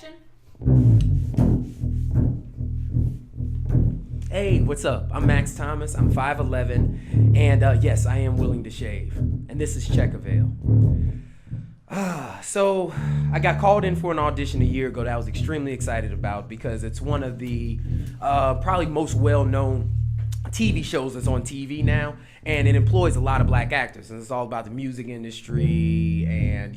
Action. Hey, what's up? I'm Max Thomas. I'm 5'11", and yes, I am willing to shave. And this is Check Avail. So I got called in for an audition a year ago that I was extremely excited about because it's one of the probably most well-known TV shows that's on TV now, and it employs a lot of black actors, and it's all about the music industry and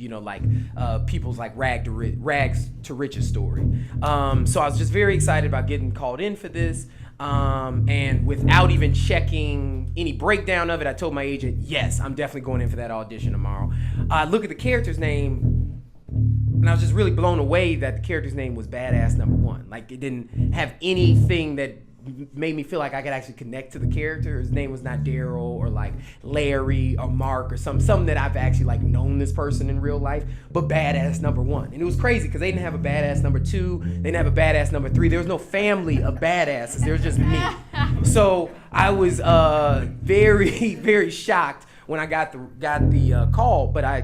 people's like rags to riches story. So I was just very excited about getting called in for this. And without even checking any breakdown of it, I told my agent, yes, I'm definitely going in for that audition tomorrow. I look at the character's name, and I was just really blown away that the character's name was Badass Number One. Like, it didn't have anything that made me feel like I could actually connect to the character. His name was not Daryl or like Larry or Mark or something that I've actually like known this person in real life, but Badass Number One. And it was crazy because they didn't have a Badass Number Two, they didn't have a Badass Number Three. There was no family of badasses. There was just me. So I was very, very shocked when I got the call, but I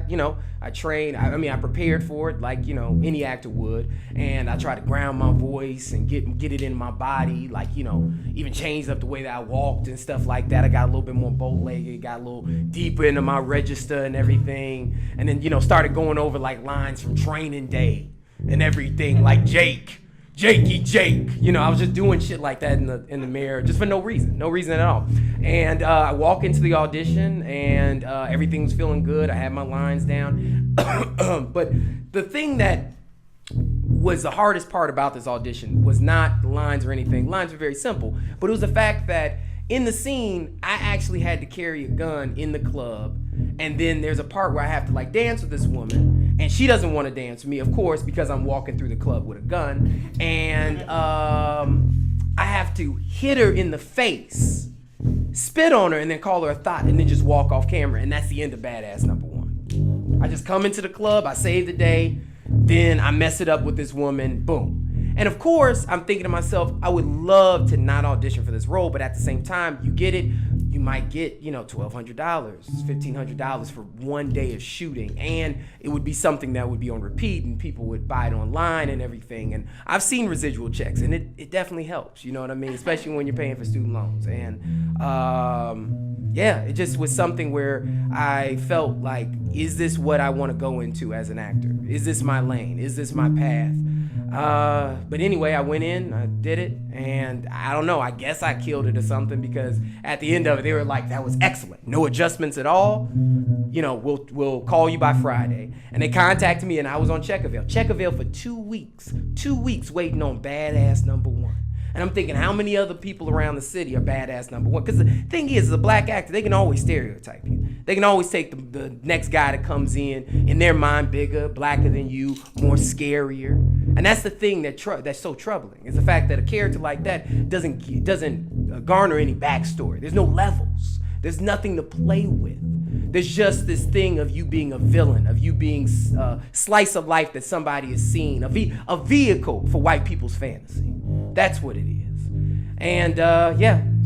trained. I prepared for it like any actor would, and I tried to ground my voice and get it in my body, like even changed up the way that I walked and stuff like that. I got a little bit more bow-legged, got a little deeper into my register and everything, and then started going over like lines from Training Day and everything, like Jake. I was just doing shit like that in the mirror, just for no reason at all. And I walk into the audition, and everything was feeling good. I had my lines down, but the thing that was the hardest part about this audition was not the lines or anything. Lines were very simple, but it was the fact that in the scene, I actually had to carry a gun in the club, and then there's a part where I have to like dance with this woman, and she doesn't want to dance with me, of course, because I'm walking through the club with a gun, and I have to hit her in the face, spit on her, and then call her a thought, and then just walk off camera, and that's the end of Badass Number One. I just come into the club, I save the day, then I mess it up with this woman, boom. And of course, I'm thinking to myself, I would love to not audition for this role, but at the same time, you get it, you might get, $1,200, $1,500 for one day of shooting. And it would be something that would be on repeat and people would buy it online and everything. And I've seen residual checks, and it definitely helps, you know what I mean? Especially when you're paying for student loans. And it just was something where I felt like, is this what I want to go into as an actor? Is this my lane? Is this my path? But anyway, I went in, I did it, and I don't know, I guess I killed it or something, because at the end of it, they were like, that was excellent. No adjustments at all. We'll call you by Friday. And they contacted me, and I was on Check Avail. Check Avail for 2 weeks. 2 weeks waiting on Badass Number One. And I'm thinking, how many other people around the city are Badass Number One? Because the thing is, as a black actor, they can always stereotype you. They can always take the next guy that comes in their mind, bigger, blacker than you, more scarier. And that's the thing that's so troubling, is the fact that a character like that doesn't garner any backstory. There's no levels. There's nothing to play with. There's just this thing of you being a villain, of you being a slice of life that somebody has seen, a vehicle for white people's fantasy. That's what it is. And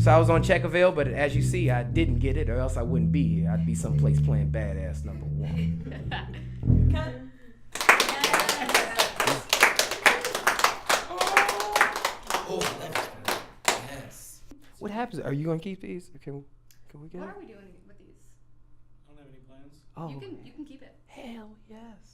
so I was on Check Avail, but as you see, I didn't get it, or else I wouldn't be here. I'd be someplace playing Badass Number One. Cut. Yes. What happens? Are you gonna keep these? Can we get What it? are we doing with these? I don't have any plans. Oh, You can keep it. hell yes.